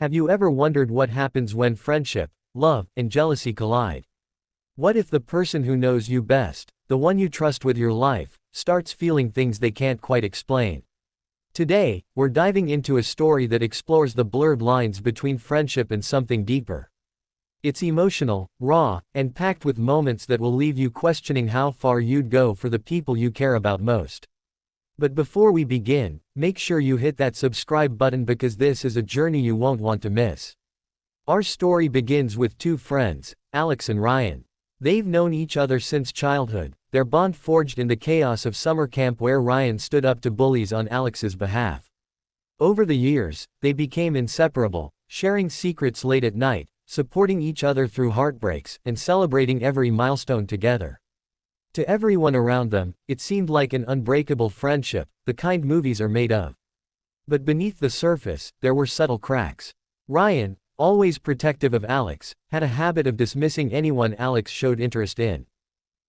Have you ever wondered what happens when friendship, love, and jealousy collide? What if the person who knows you best, the one you trust with your life, starts feeling things they can't quite explain? Today, we're diving into a story that explores the blurred lines between friendship and something deeper. It's emotional, raw, and packed with moments that will leave you questioning how far you'd go for the people you care about most. But before we begin, make sure you hit that subscribe button because this is a journey you won't want to miss. Our story begins with two friends, Alex and Ryan. They've known each other since childhood, their bond forged in the chaos of summer camp where Ryan stood up to bullies on Alex's behalf. Over the years, they became inseparable, sharing secrets late at night, supporting each other through heartbreaks, and celebrating every milestone together. To everyone around them, it seemed like an unbreakable friendship, the kind movies are made of. But beneath the surface, there were subtle cracks. Ryan, always protective of Alex, had a habit of dismissing anyone Alex showed interest in.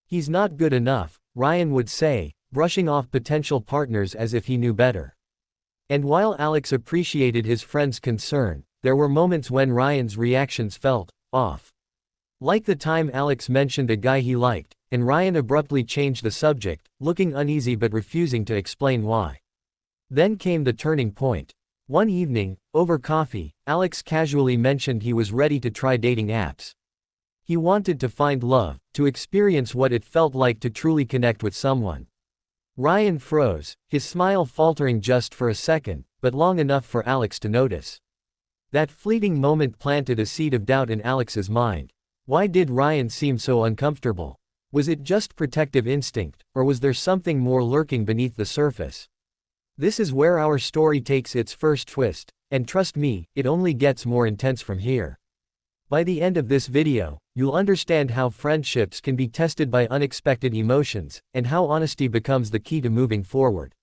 "He's not good enough," Ryan would say, brushing off potential partners as if he knew better. And while Alex appreciated his friend's concern, there were moments when Ryan's reactions felt off. Like the time Alex mentioned a guy he liked, and Ryan abruptly changed the subject, looking uneasy but refusing to explain why. Then came the turning point. One evening, over coffee, Alex casually mentioned he was ready to try dating apps. He wanted to find love, to experience what it felt like to truly connect with someone. Ryan froze, his smile faltering just for a second, but long enough for Alex to notice. That fleeting moment planted a seed of doubt in Alex's mind. Why did Ryan seem so uncomfortable? Was it just protective instinct, or was there something more lurking beneath the surface? This is where our story takes its first twist, and trust me, it only gets more intense from here. By the end of this video, you'll understand how friendships can be tested by unexpected emotions, and how honesty becomes the key to moving forward.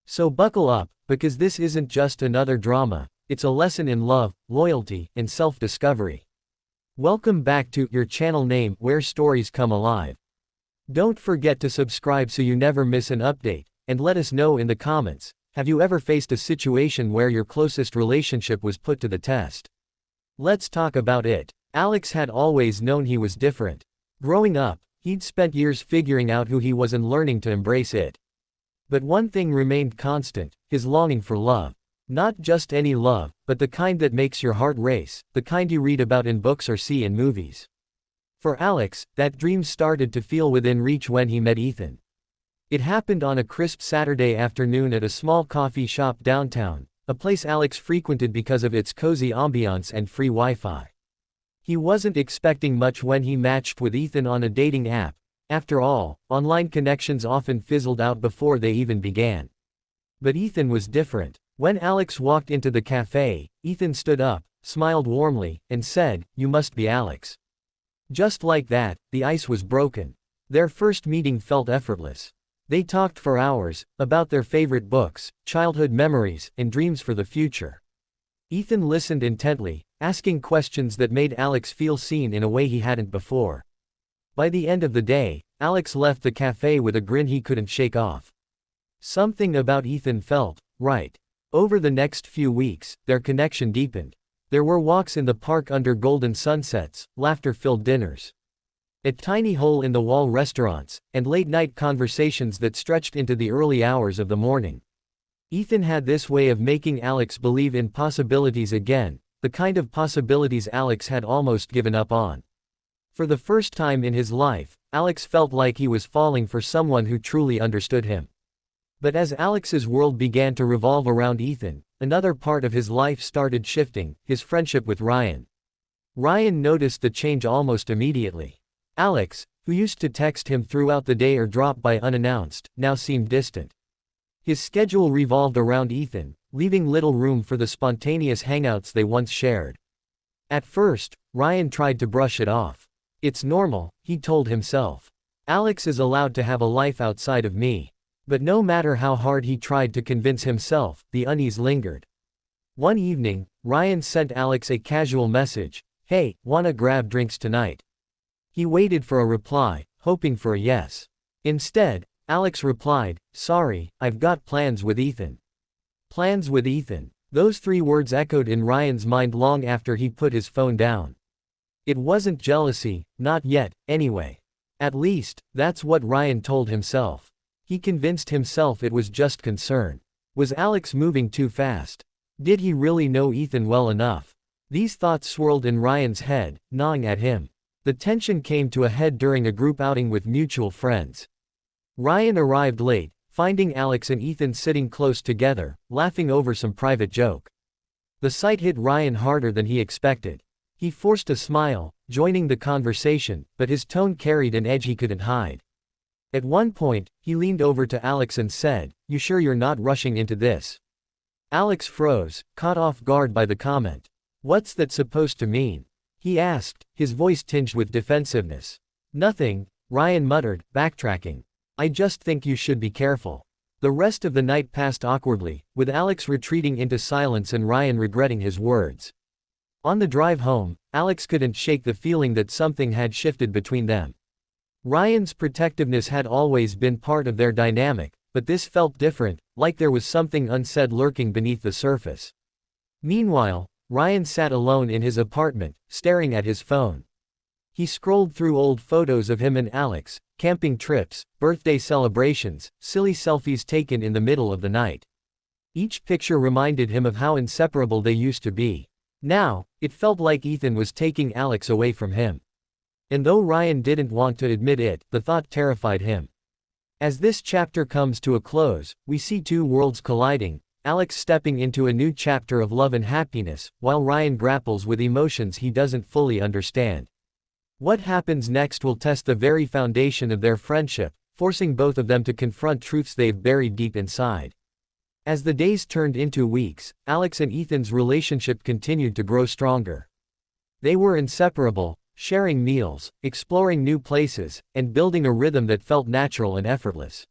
So buckle up, because this isn't just another drama, it's a lesson in love, loyalty, and self-discovery. Welcome back to your channel name where stories come alive. Don't forget to subscribe so you never miss an update, and let us know in the comments, have you ever faced a situation where your closest relationship was put to the test? Let's talk about it. Alex had always known he was different. Growing up, he'd spent years figuring out who he was and learning to embrace it. But one thing remained constant, his longing for love. Not just any love, but the kind that makes your heart race, the kind you read about in books or see in movies. For Alex, that dream started to feel within reach when he met Ethan. It happened on a crisp Saturday afternoon at a small coffee shop downtown, a place Alex frequented because of its cozy ambiance and free Wi-Fi. He wasn't expecting much when he matched with Ethan on a dating app. After all, online connections often fizzled out before they even began. But Ethan was different. When Alex walked into the cafe, Ethan stood up, smiled warmly, and said, "You must be Alex." Just like that, the ice was broken. Their first meeting felt effortless. They talked for hours, about their favorite books, childhood memories, and dreams for the future. Ethan listened intently, asking questions that made Alex feel seen in a way he hadn't before. By the end of the day, Alex left the cafe with a grin he couldn't shake off. Something about Ethan felt right. Over the next few weeks, their connection deepened. There were walks in the park under golden sunsets, laughter-filled dinners at tiny hole-in-the-wall restaurants, and late-night conversations that stretched into the early hours of the morning. Ethan had this way of making Alex believe in possibilities again, the kind of possibilities Alex had almost given up on. For the first time in his life, Alex felt like he was falling for someone who truly understood him. But as Alex's world began to revolve around Ethan, another part of his life started shifting, his friendship with Ryan. Ryan noticed the change almost immediately. Alex, who used to text him throughout the day or drop by unannounced, now seemed distant. His schedule revolved around Ethan, leaving little room for the spontaneous hangouts they once shared. At first, Ryan tried to brush it off. "It's normal," he told himself. "Alex is allowed to have a life outside of me." But no matter how hard he tried to convince himself, the unease lingered. One evening, Ryan sent Alex a casual message, "Hey, wanna grab drinks tonight?" He waited for a reply, hoping for a yes. Instead, Alex replied, "Sorry, I've got plans with Ethan." Plans with Ethan. Those 3 words echoed in Ryan's mind long after he put his phone down. It wasn't jealousy, not yet, anyway. At least, that's what Ryan told himself. He convinced himself it was just concern. Was Alex moving too fast? Did he really know Ethan well enough? These thoughts swirled in Ryan's head, gnawing at him. The tension came to a head during a group outing with mutual friends. Ryan arrived late, finding Alex and Ethan sitting close together, laughing over some private joke. The sight hit Ryan harder than he expected. He forced a smile, joining the conversation, but his tone carried an edge he couldn't hide. At one point, he leaned over to Alex and said, "You sure you're not rushing into this?" Alex froze, caught off guard by the comment. "What's that supposed to mean?" he asked, his voice tinged with defensiveness. "Nothing," Ryan muttered, backtracking. "I just think you should be careful." The rest of the night passed awkwardly, with Alex retreating into silence and Ryan regretting his words. On the drive home, Alex couldn't shake the feeling that something had shifted between them. Ryan's protectiveness had always been part of their dynamic, but this felt different, like there was something unsaid lurking beneath the surface. Meanwhile, Ryan sat alone in his apartment, staring at his phone. He scrolled through old photos of him and Alex, camping trips, birthday celebrations, silly selfies taken in the middle of the night. Each picture reminded him of how inseparable they used to be. Now, it felt like Ethan was taking Alex away from him. And though Ryan didn't want to admit it, the thought terrified him. As this chapter comes to a close, we see 2 worlds colliding, Alex stepping into a new chapter of love and happiness, while Ryan grapples with emotions he doesn't fully understand. What happens next will test the very foundation of their friendship, forcing both of them to confront truths they've buried deep inside. As the days turned into weeks, Alex and Ethan's relationship continued to grow stronger. They were inseparable, sharing meals, exploring new places, and building a rhythm that felt natural and effortless.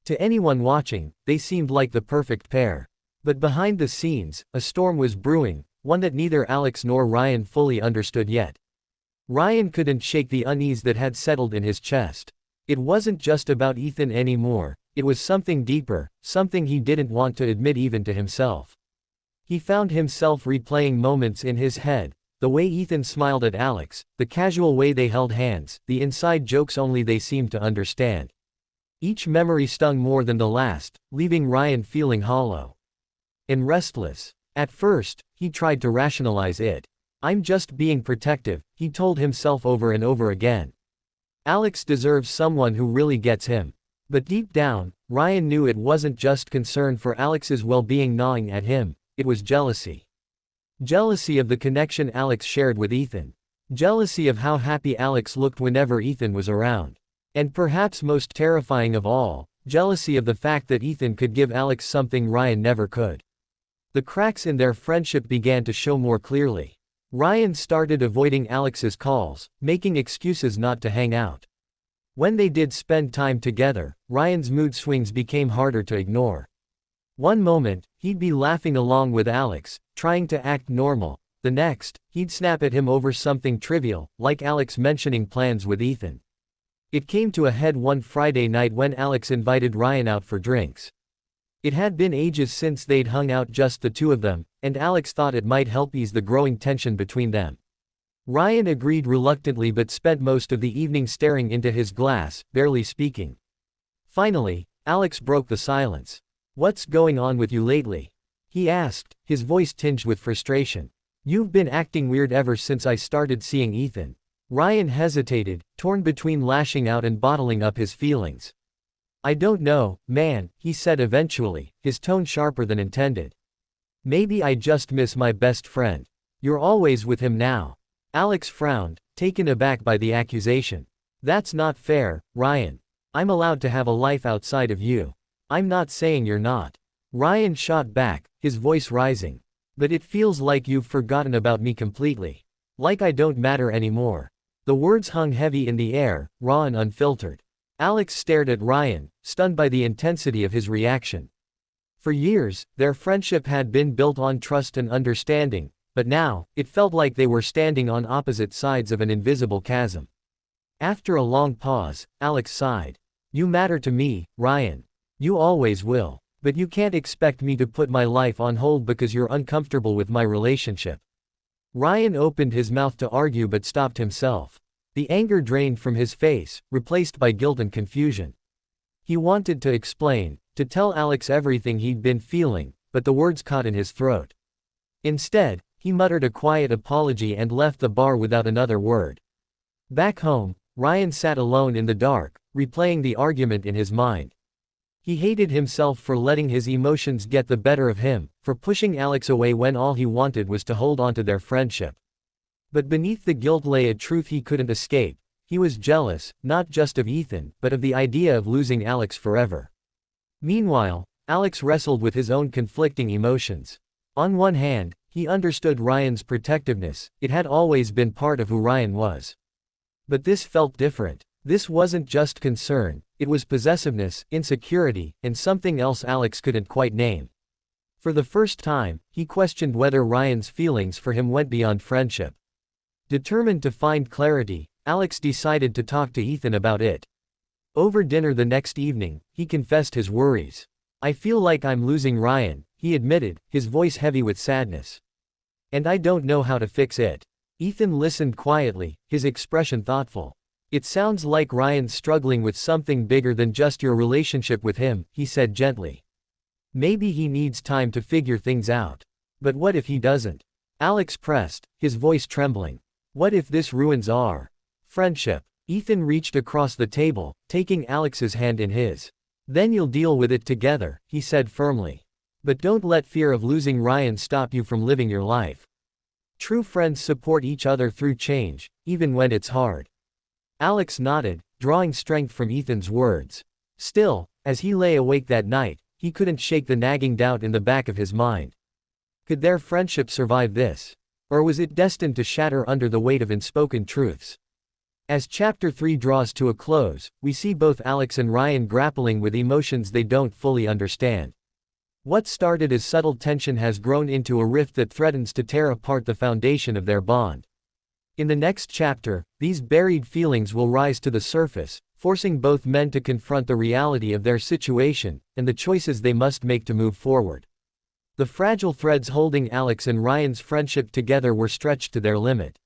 To anyone watching, they seemed like the perfect pair. But behind the scenes, a storm was brewing, one that neither Alex nor Ryan fully understood yet. Ryan couldn't shake the unease that had settled in his chest. It wasn't just about Ethan anymore, it was something deeper, something he didn't want to admit even to himself. He found himself replaying moments in his head, the way Ethan smiled at Alex, the casual way they held hands, the inside jokes only they seemed to understand. Each memory stung more than the last, leaving Ryan feeling hollow and restless. At first, he tried to rationalize it. "I'm just being protective," he told himself over and over again. "Alex deserves someone who really gets him." But deep down, Ryan knew it wasn't just concern for Alex's well-being gnawing at him, it was jealousy. Jealousy of the connection Alex shared with Ethan. Jealousy of how happy Alex looked whenever Ethan was around. And perhaps most terrifying of all, jealousy of the fact that Ethan could give Alex something Ryan never could. The cracks in their friendship began to show more clearly. Ryan started avoiding Alex's calls, making excuses not to hang out. When they did spend time together, Ryan's mood swings became harder to ignore. One moment, he'd be laughing along with Alex, trying to act normal. The next, he'd snap at him over something trivial, like Alex mentioning plans with Ethan. It came to a head one Friday night when Alex invited Ryan out for drinks. It had been ages since they'd hung out just the 2 of them, and Alex thought it might help ease the growing tension between them. Ryan agreed reluctantly but spent most of the evening staring into his glass, barely speaking. Finally, Alex broke the silence. "What's going on with you lately?" he asked, his voice tinged with frustration. "You've been acting weird ever since I started seeing Ethan." Ryan hesitated, torn between lashing out and bottling up his feelings. "I don't know, man," he said eventually, his tone sharper than intended. "Maybe I just miss my best friend. You're always with him now." Alex frowned, taken aback by the accusation. "That's not fair, Ryan. I'm allowed to have a life outside of you." "I'm not saying you're not." Ryan shot back, his voice rising. "But it feels like you've forgotten about me completely. Like I don't matter anymore." The words hung heavy in the air, raw and unfiltered. Alex stared at Ryan, stunned by the intensity of his reaction. For years, their friendship had been built on trust and understanding, but now, it felt like they were standing on opposite sides of an invisible chasm. After a long pause, Alex sighed. "You matter to me, Ryan. You always will." But you can't expect me to put my life on hold because you're uncomfortable with my relationship. Ryan opened his mouth to argue but stopped himself. The anger drained from his face, replaced by guilt and confusion. He wanted to explain, to tell Alex everything he'd been feeling, but the words caught in his throat. Instead, he muttered a quiet apology and left the bar without another word. Back home, Ryan sat alone in the dark, replaying the argument in his mind. He hated himself for letting his emotions get the better of him, for pushing Alex away when all he wanted was to hold on to their friendship. But beneath the guilt lay a truth he couldn't escape. He was jealous, not just of Ethan, but of the idea of losing Alex forever. Meanwhile, Alex wrestled with his own conflicting emotions. On one hand, he understood Ryan's protectiveness, it had always been part of who Ryan was. But this felt different. This wasn't just concern, it was possessiveness, insecurity, and something else Alex couldn't quite name. For the first time, he questioned whether Ryan's feelings for him went beyond friendship. Determined to find clarity, Alex decided to talk to Ethan about it. Over dinner the next evening, he confessed his worries. "I feel like I'm losing Ryan," he admitted, his voice heavy with sadness. "And I don't know how to fix it." Ethan listened quietly, his expression thoughtful. "It sounds like Ryan's struggling with something bigger than just your relationship with him," he said gently. "Maybe he needs time to figure things out. But what if he doesn't?" Alex pressed, his voice trembling. "What if this ruins our friendship?" Ethan reached across the table, taking Alex's hand in his. "Then you'll deal with it together," he said firmly. "But don't let fear of losing Ryan stop you from living your life. True friends support each other through change, even when it's hard." Alex nodded, drawing strength from Ethan's words. Still, as he lay awake that night, he couldn't shake the nagging doubt in the back of his mind. Could their friendship survive this? Or was it destined to shatter under the weight of unspoken truths? As Chapter 3 draws to a close, we see both Alex and Ryan grappling with emotions they don't fully understand. What started as subtle tension has grown into a rift that threatens to tear apart the foundation of their bond. In the next chapter, these buried feelings will rise to the surface, forcing both men to confront the reality of their situation, and the choices they must make to move forward. The fragile threads holding Alex and Ryan's friendship together were stretched to their limit.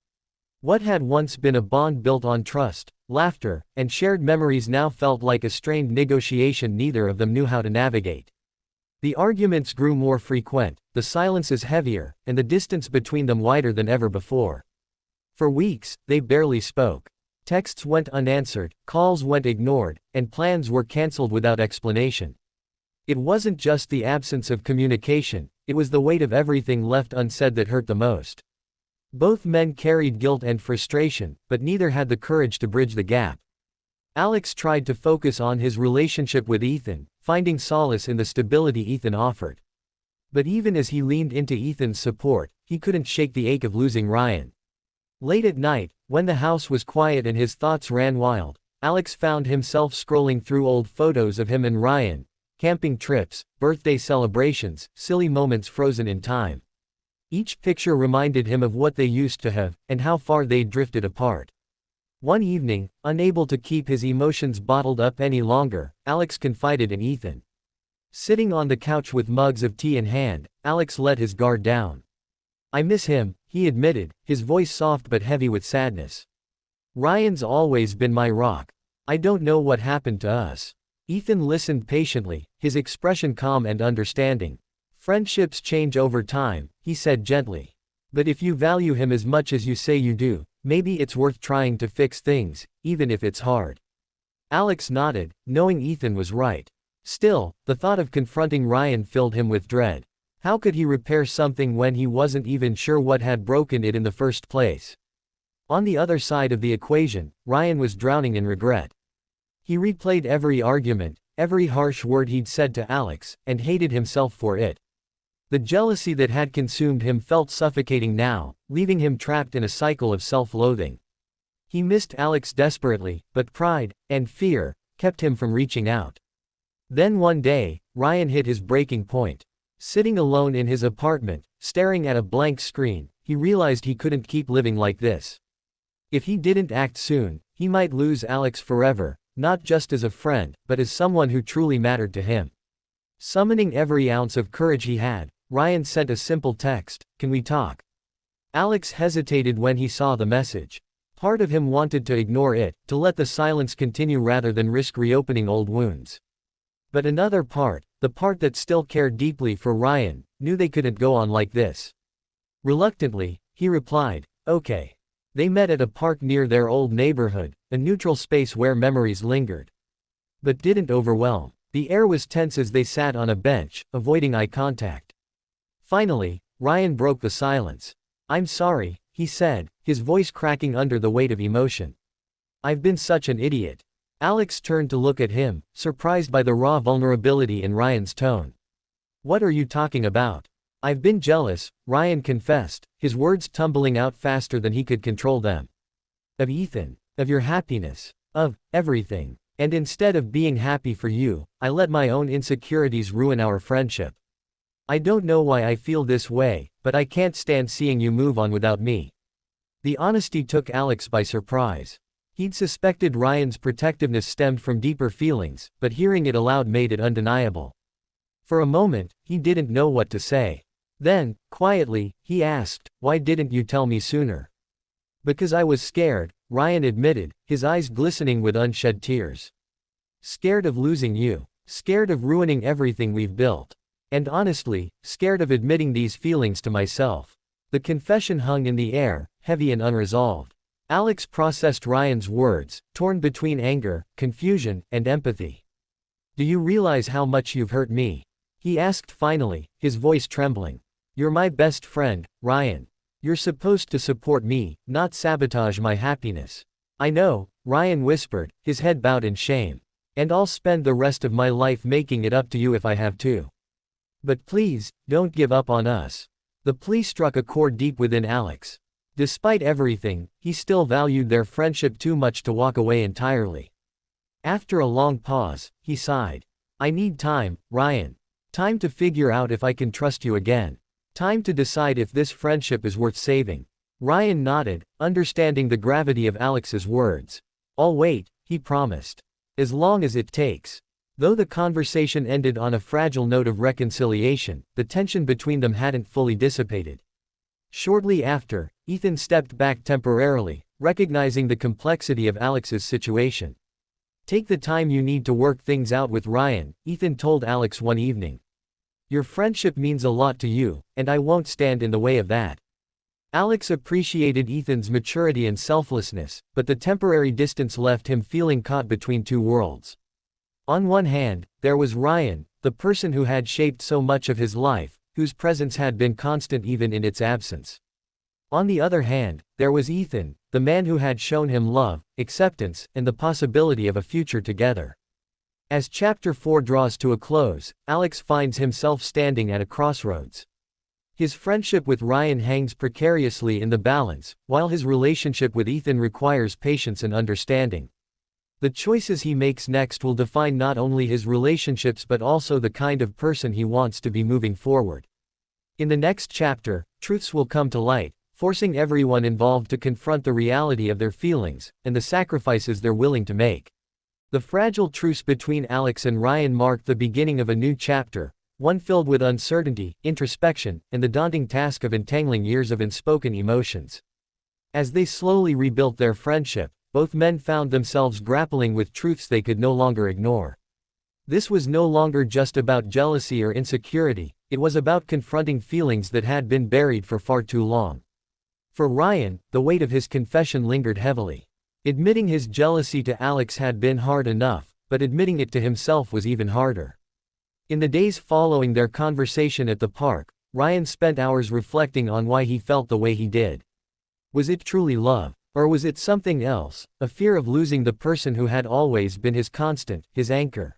What had once been a bond built on trust, laughter, and shared memories now felt like a strained negotiation neither of them knew how to navigate. The arguments grew more frequent, the silences heavier, and the distance between them wider than ever before. For weeks, they barely spoke. Texts went unanswered, calls went ignored, and plans were cancelled without explanation. It wasn't just the absence of communication, it was the weight of everything left unsaid that hurt the most. Both men carried guilt and frustration, but neither had the courage to bridge the gap. Alex tried to focus on his relationship with Ethan, finding solace in the stability Ethan offered. But even as he leaned into Ethan's support, he couldn't shake the ache of losing Ryan. Late at night, when the house was quiet and his thoughts ran wild, Alex found himself scrolling through old photos of him and Ryan, camping trips, birthday celebrations, silly moments frozen in time. Each picture reminded him of what they used to have, and how far they'd drifted apart. One evening, unable to keep his emotions bottled up any longer, Alex confided in Ethan. Sitting on the couch with mugs of tea in hand, Alex let his guard down. "I miss him," he admitted, his voice soft but heavy with sadness. "Ryan's always been my rock. I don't know what happened to us." Ethan listened patiently, his expression calm and understanding. "Friendships change over time," he said gently. "But if you value him as much as you say you do, maybe it's worth trying to fix things, even if it's hard." Alex nodded, knowing Ethan was right. Still, the thought of confronting Ryan filled him with dread. How could he repair something when he wasn't even sure what had broken it in the first place? On the other side of the equation, Ryan was drowning in regret. He replayed every argument, every harsh word he'd said to Alex, and hated himself for it. The jealousy that had consumed him felt suffocating now, leaving him trapped in a cycle of self-loathing. He missed Alex desperately, but pride, and fear, kept him from reaching out. Then one day, Ryan hit his breaking point. Sitting alone in his apartment, staring at a blank screen, he realized he couldn't keep living like this. If he didn't act soon, he might lose Alex forever, not just as a friend, but as someone who truly mattered to him. Summoning every ounce of courage he had, Ryan sent a simple text, "Can we talk?" Alex hesitated when he saw the message. Part of him wanted to ignore it, to let the silence continue rather than risk reopening old wounds. But another part, the part that still cared deeply for Ryan, knew they couldn't go on like this. Reluctantly, he replied, "Okay." They met at a park near their old neighborhood, a neutral space where memories lingered. But didn't overwhelm. The air was tense as they sat on a bench, avoiding eye contact. Finally, Ryan broke the silence. "I'm sorry," he said, his voice cracking under the weight of emotion. "I've been such an idiot." Alex turned to look at him, surprised by the raw vulnerability in Ryan's tone. "What are you talking about?" "I've been jealous," Ryan confessed, his words tumbling out faster than he could control them. "Of Ethan. Of your happiness. Of everything. And instead of being happy for you, I let my own insecurities ruin our friendship. I don't know why I feel this way, but I can't stand seeing you move on without me." The honesty took Alex by surprise. He'd suspected Ryan's protectiveness stemmed from deeper feelings, but hearing it aloud made it undeniable. For a moment, he didn't know what to say. Then, quietly, he asked, "Why didn't you tell me sooner?" "Because I was scared," Ryan admitted, his eyes glistening with unshed tears. "Scared of losing you. Scared of ruining everything we've built. And honestly, scared of admitting these feelings to myself." The confession hung in the air, heavy and unresolved. Alex processed Ryan's words, torn between anger, confusion, and empathy. "Do you realize how much you've hurt me?" he asked finally, his voice trembling. "You're my best friend, Ryan. You're supposed to support me, not sabotage my happiness." "I know," Ryan whispered, his head bowed in shame. "And I'll spend the rest of my life making it up to you if I have to. But please, don't give up on us." The plea struck a chord deep within Alex. Despite everything, he still valued their friendship too much to walk away entirely. After a long pause, he sighed. "I need time, Ryan. Time to figure out if I can trust you again. Time to decide if this friendship is worth saving." Ryan nodded, understanding the gravity of Alex's words. "I'll wait," he promised. "As long as it takes." Though the conversation ended on a fragile note of reconciliation, the tension between them hadn't fully dissipated. Shortly after, Ethan stepped back temporarily, recognizing the complexity of Alex's situation. "Take the time you need to work things out with Ryan," Ethan told Alex one evening. "Your friendship means a lot to you, and I won't stand in the way of that." Alex appreciated Ethan's maturity and selflessness, but the temporary distance left him feeling caught between two worlds. On one hand, there was Ryan, the person who had shaped so much of his life, whose presence had been constant even in its absence. On the other hand, there was Ethan, the man who had shown him love, acceptance, and the possibility of a future together. As Chapter 4 draws to a close, Alex finds himself standing at a crossroads. His friendship with Ryan hangs precariously in the balance, while his relationship with Ethan requires patience and understanding. The choices he makes next will define not only his relationships but also the kind of person he wants to be moving forward. In the next chapter, truths will come to light, forcing everyone involved to confront the reality of their feelings, and the sacrifices they're willing to make. The fragile truce between Alex and Ryan marked the beginning of a new chapter, one filled with uncertainty, introspection, and the daunting task of entangling years of unspoken emotions. As they slowly rebuilt their friendship, both men found themselves grappling with truths they could no longer ignore. This was no longer just about jealousy or insecurity, it was about confronting feelings that had been buried for far too long. For Ryan, the weight of his confession lingered heavily. Admitting his jealousy to Alex had been hard enough, but admitting it to himself was even harder. In the days following their conversation at the park, Ryan spent hours reflecting on why he felt the way he did. Was it truly love? Or was it something else, a fear of losing the person who had always been his constant, his anchor?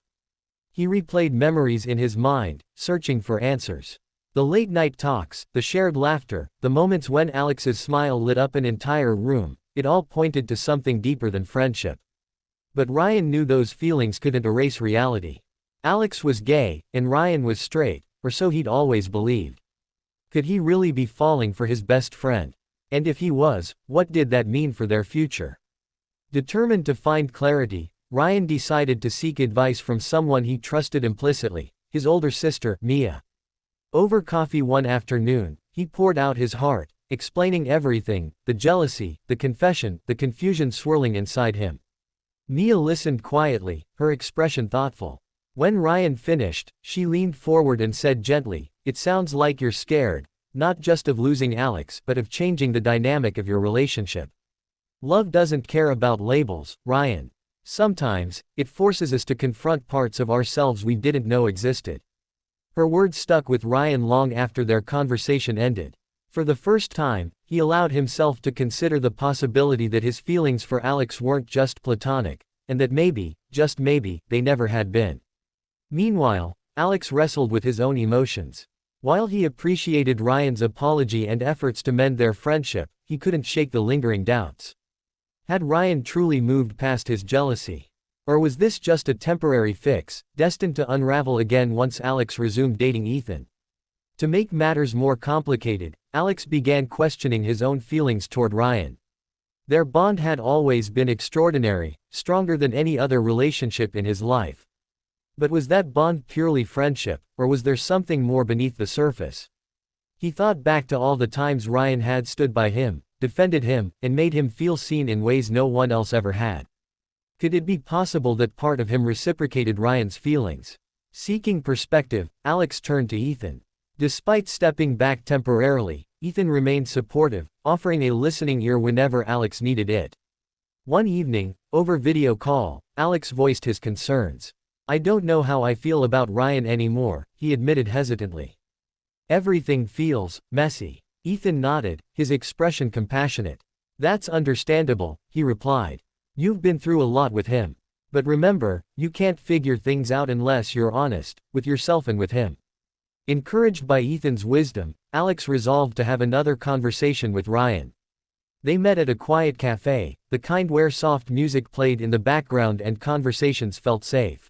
He replayed memories in his mind, searching for answers. The late-night talks, the shared laughter, the moments when Alex's smile lit up an entire room, it all pointed to something deeper than friendship. But Ryan knew those feelings couldn't erase reality. Alex was gay, and Ryan was straight, or so he'd always believed. Could he really be falling for his best friend? And if he was, what did that mean for their future? Determined to find clarity, Ryan decided to seek advice from someone he trusted implicitly, his older sister, Mia. Over coffee one afternoon, he poured out his heart, explaining everything, the jealousy, the confession, the confusion swirling inside him. Mia listened quietly, her expression thoughtful. When Ryan finished, she leaned forward and said gently, "It sounds like you're scared, not just of losing Alex but of changing the dynamic of your relationship. Love doesn't care about labels, Ryan. Sometimes, it forces us to confront parts of ourselves we didn't know existed." Her words stuck with Ryan long after their conversation ended. For the first time, he allowed himself to consider the possibility that his feelings for Alex weren't just platonic, and that maybe, just maybe, they never had been. Meanwhile, Alex wrestled with his own emotions. While he appreciated Ryan's apology and efforts to mend their friendship, he couldn't shake the lingering doubts. Had Ryan truly moved past his jealousy? Or was this just a temporary fix, destined to unravel again once Alex resumed dating Ethan? To make matters more complicated, Alex began questioning his own feelings toward Ryan. Their bond had always been extraordinary, stronger than any other relationship in his life. But was that bond purely friendship, or was there something more beneath the surface? He thought back to all the times Ryan had stood by him, defended him, and made him feel seen in ways no one else ever had. Could it be possible that part of him reciprocated Ryan's feelings? Seeking perspective, Alex turned to Ethan. Despite stepping back temporarily, Ethan remained supportive, offering a listening ear whenever Alex needed it. One evening, over video call, Alex voiced his concerns. "I don't know how I feel about Ryan anymore," he admitted hesitantly. "Everything feels messy." Ethan nodded, his expression compassionate. "That's understandable," he replied. "You've been through a lot with him. But remember, you can't figure things out unless you're honest, with yourself and with him." Encouraged by Ethan's wisdom, Alex resolved to have another conversation with Ryan. They met at a quiet cafe, the kind where soft music played in the background and conversations felt safe.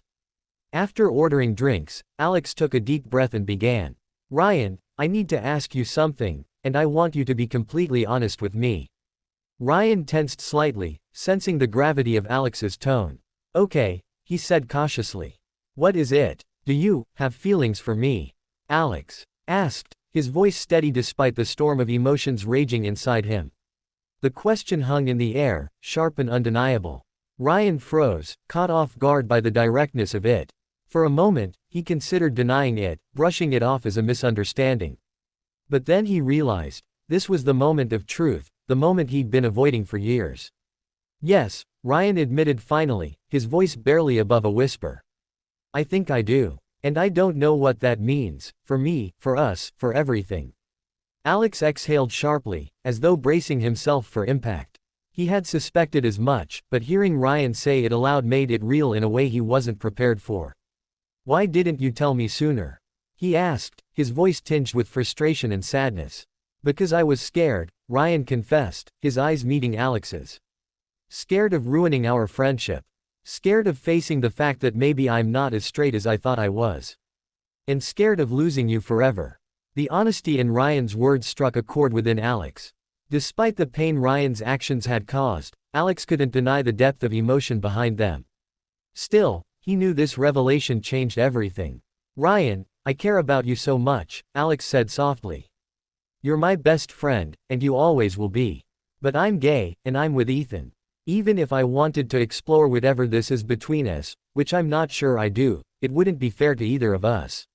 After ordering drinks, Alex took a deep breath and began. "Ryan, I need to ask you something, and I want you to be completely honest with me." Ryan tensed slightly, sensing the gravity of Alex's tone. "Okay," he said cautiously. "What is it? Do you have feelings for me?" Alex asked, his voice steady despite the storm of emotions raging inside him. The question hung in the air, sharp and undeniable. Ryan froze, caught off guard by the directness of it. For a moment, he considered denying it, brushing it off as a misunderstanding. But then he realized, this was the moment of truth, the moment he'd been avoiding for years. "Yes," Ryan admitted finally, his voice barely above a whisper. "I think I do. And I don't know what that means, for me, for us, for everything." Alex exhaled sharply, as though bracing himself for impact. He had suspected as much, but hearing Ryan say it aloud made it real in a way he wasn't prepared for. "Why didn't you tell me sooner?" he asked, his voice tinged with frustration and sadness. "Because I was scared," Ryan confessed, his eyes meeting Alex's. "Scared of ruining our friendship. Scared of facing the fact that maybe I'm not as straight as I thought I was. And scared of losing you forever." The honesty in Ryan's words struck a chord within Alex. Despite the pain Ryan's actions had caused, Alex couldn't deny the depth of emotion behind them. Still, he knew this revelation changed everything. "Ryan, I care about you so much," Alex said softly. "You're my best friend, and you always will be. But I'm gay, and I'm with Ethan. Even if I wanted to explore whatever this is between us, which I'm not sure I do, it wouldn't be fair to either of us."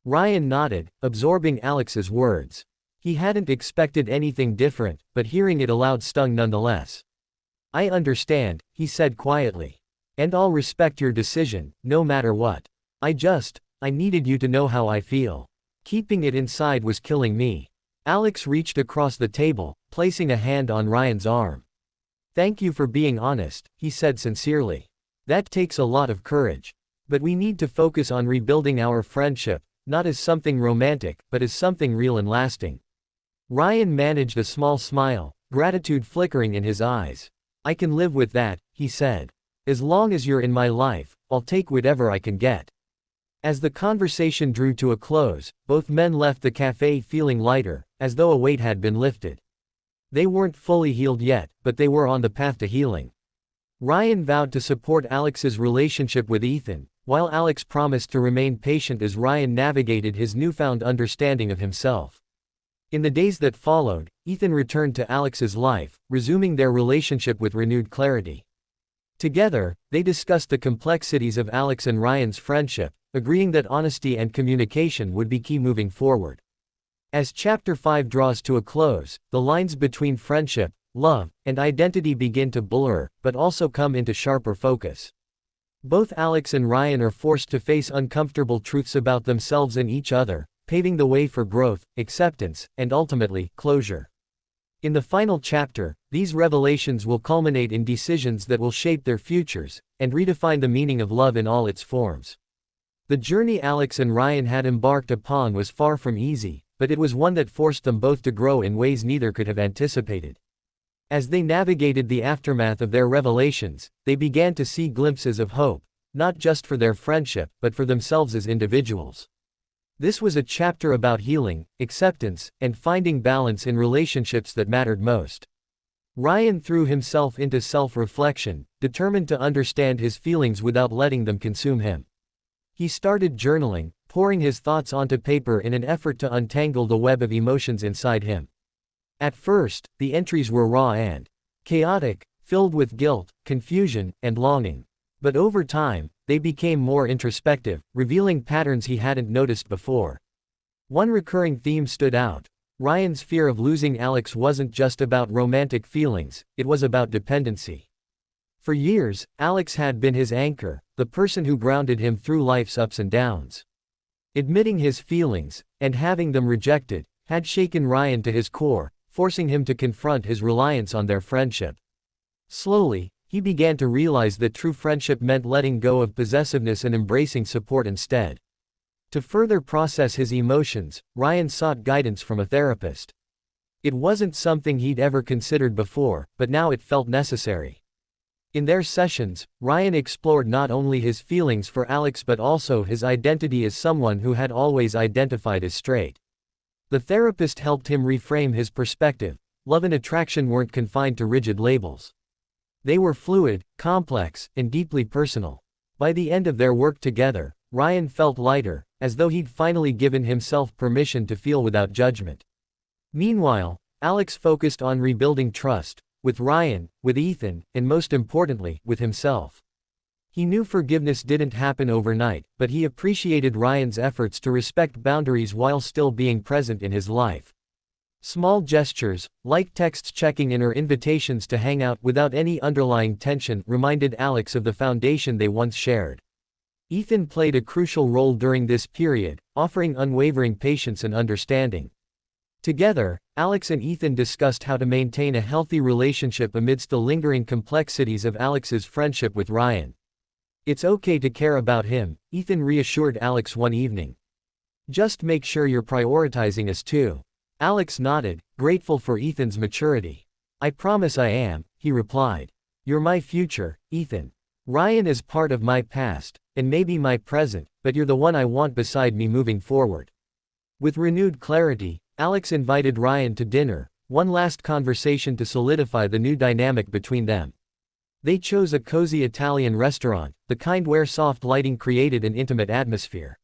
Ryan nodded, absorbing Alex's words. He hadn't expected anything different, but hearing it aloud stung nonetheless. "I understand," he said quietly. "And I'll respect your decision, no matter what. I needed you to know how I feel. Keeping it inside was killing me." Alex reached across the table, placing a hand on Ryan's arm. "Thank you for being honest," he said sincerely. "That takes a lot of courage. But we need to focus on rebuilding our friendship, not as something romantic, but as something real and lasting." Ryan managed a small smile, gratitude flickering in his eyes. "I can live with that," he said. "As long as you're in my life, I'll take whatever I can get." As the conversation drew to a close, both men left the cafe feeling lighter, as though a weight had been lifted. They weren't fully healed yet, but they were on the path to healing. Ryan vowed to support Alex's relationship with Ethan, while Alex promised to remain patient as Ryan navigated his newfound understanding of himself. In the days that followed, Ethan returned to Alex's life, resuming their relationship with renewed clarity. Together, they discussed the complexities of Alex and Ryan's friendship, agreeing that honesty and communication would be key moving forward. As Chapter 5 draws to a close, the lines between friendship, love, and identity begin to blur, but also come into sharper focus. Both Alex and Ryan are forced to face uncomfortable truths about themselves and each other, paving the way for growth, acceptance, and ultimately, closure. In the final chapter, these revelations will culminate in decisions that will shape their futures, and redefine the meaning of love in all its forms. The journey Alex and Ryan had embarked upon was far from easy, but it was one that forced them both to grow in ways neither could have anticipated. As they navigated the aftermath of their revelations, they began to see glimpses of hope, not just for their friendship, but for themselves as individuals. This was a chapter about healing, acceptance, and finding balance in relationships that mattered most. Ryan threw himself into self-reflection, determined to understand his feelings without letting them consume him. He started journaling, pouring his thoughts onto paper in an effort to untangle the web of emotions inside him. At first, the entries were raw and chaotic, filled with guilt, confusion, and longing. But over time, they became more introspective, revealing patterns he hadn't noticed before. One recurring theme stood out. Ryan's fear of losing Alex wasn't just about romantic feelings, it was about dependency. For years, Alex had been his anchor, the person who grounded him through life's ups and downs. Admitting his feelings, and having them rejected, had shaken Ryan to his core, forcing him to confront his reliance on their friendship. Slowly, he began to realize that true friendship meant letting go of possessiveness and embracing support instead. To further process his emotions, Ryan sought guidance from a therapist. It wasn't something he'd ever considered before, but now it felt necessary. In their sessions, Ryan explored not only his feelings for Alex but also his identity as someone who had always identified as straight. The therapist helped him reframe his perspective. Love and attraction weren't confined to rigid labels. They were fluid, complex, and deeply personal. By the end of their work together, Ryan felt lighter, as though he'd finally given himself permission to feel without judgment. Meanwhile, Alex focused on rebuilding trust, with Ryan, with Ethan, and most importantly, with himself. He knew forgiveness didn't happen overnight, but he appreciated Ryan's efforts to respect boundaries while still being present in his life. Small gestures, like texts checking in or invitations to hang out without any underlying tension, reminded Alex of the foundation they once shared. Ethan played a crucial role during this period, offering unwavering patience and understanding. Together, Alex and Ethan discussed how to maintain a healthy relationship amidst the lingering complexities of Alex's friendship with Ryan. "It's okay to care about him," Ethan reassured Alex one evening. "Just make sure you're prioritizing us too." Alex nodded, grateful for Ethan's maturity. "I promise I am," he replied. "You're my future, Ethan. Ryan is part of my past, and maybe my present, but you're the one I want beside me moving forward." With renewed clarity, Alex invited Ryan to dinner, one last conversation to solidify the new dynamic between them. They chose a cozy Italian restaurant, the kind where soft lighting created an intimate atmosphere.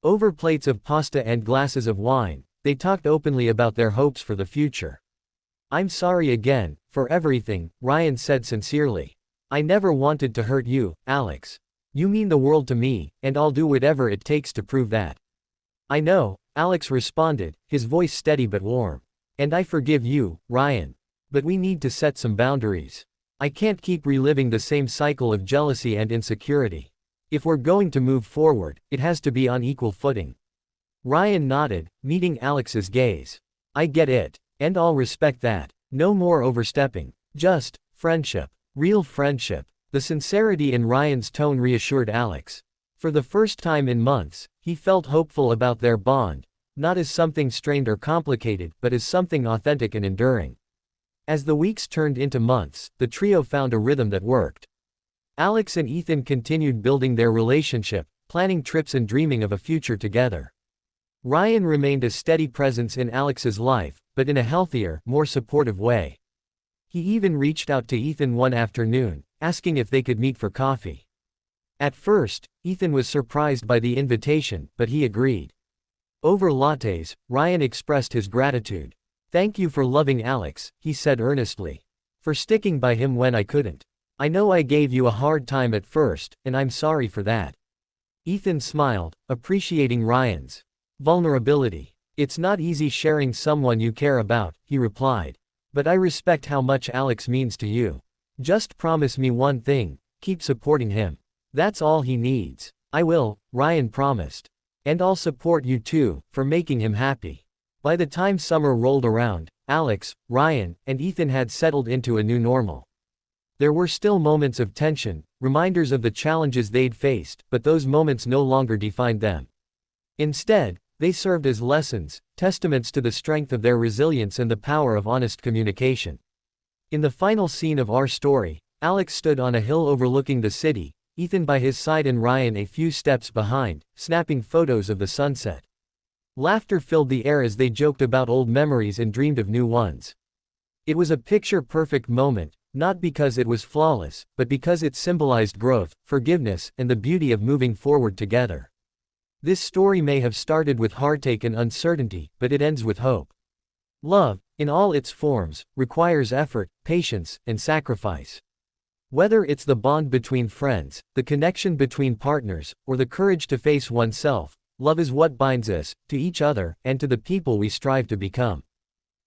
Over plates of pasta and glasses of wine, they talked openly about their hopes for the future. "I'm sorry again, for everything," Ryan said sincerely. "I never wanted to hurt you, Alex. You mean the world to me, and I'll do whatever it takes to prove that." "I know," Alex responded, his voice steady but warm. "And I forgive you, Ryan. But we need to set some boundaries. I can't keep reliving the same cycle of jealousy and insecurity. If we're going to move forward, it has to be on equal footing." Ryan nodded, meeting Alex's gaze. "I get it. And I'll respect that. No more overstepping. Just friendship. Real friendship." The sincerity in Ryan's tone reassured Alex. For the first time in months, he felt hopeful about their bond, not as something strained or complicated, but as something authentic and enduring. As the weeks turned into months, the trio found a rhythm that worked. Alex and Ethan continued building their relationship, planning trips and dreaming of a future together. Ryan remained a steady presence in Alex's life, but in a healthier, more supportive way. He even reached out to Ethan one afternoon, asking if they could meet for coffee. At first, Ethan was surprised by the invitation, but he agreed. Over lattes, Ryan expressed his gratitude. "Thank you for loving Alex," he said earnestly. "For sticking by him when I couldn't. I know I gave you a hard time at first, and I'm sorry for that." Ethan smiled, appreciating Ryan's vulnerability. "It's not easy sharing someone you care about," he replied. "But I respect how much Alex means to you. Just promise me one thing, keep supporting him. That's all he needs." "I will," Ryan promised. "And I'll support you too, for making him happy." By the time summer rolled around, Alex, Ryan, and Ethan had settled into a new normal. There were still moments of tension, reminders of the challenges they'd faced, but those moments no longer defined them. Instead, they served as lessons, testaments to the strength of their resilience and the power of honest communication. In the final scene of our story, Alex stood on a hill overlooking the city, Ethan by his side and Ryan a few steps behind, snapping photos of the sunset. Laughter filled the air as they joked about old memories and dreamed of new ones. It was a picture-perfect moment, not because it was flawless, but because it symbolized growth, forgiveness, and the beauty of moving forward together. This story may have started with heartache and uncertainty, but it ends with hope. Love, in all its forms, requires effort, patience, and sacrifice. Whether it's the bond between friends, the connection between partners, or the courage to face oneself, love is what binds us to each other and to the people we strive to become.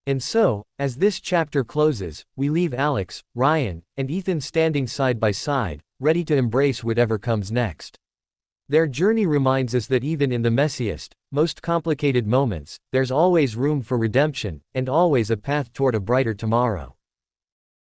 And so, as this chapter closes, we leave Alex, Ryan, and Ethan standing side by side, ready to embrace whatever comes next. Their journey reminds us that even in the messiest, most complicated moments, there's always room for redemption, and always a path toward a brighter tomorrow.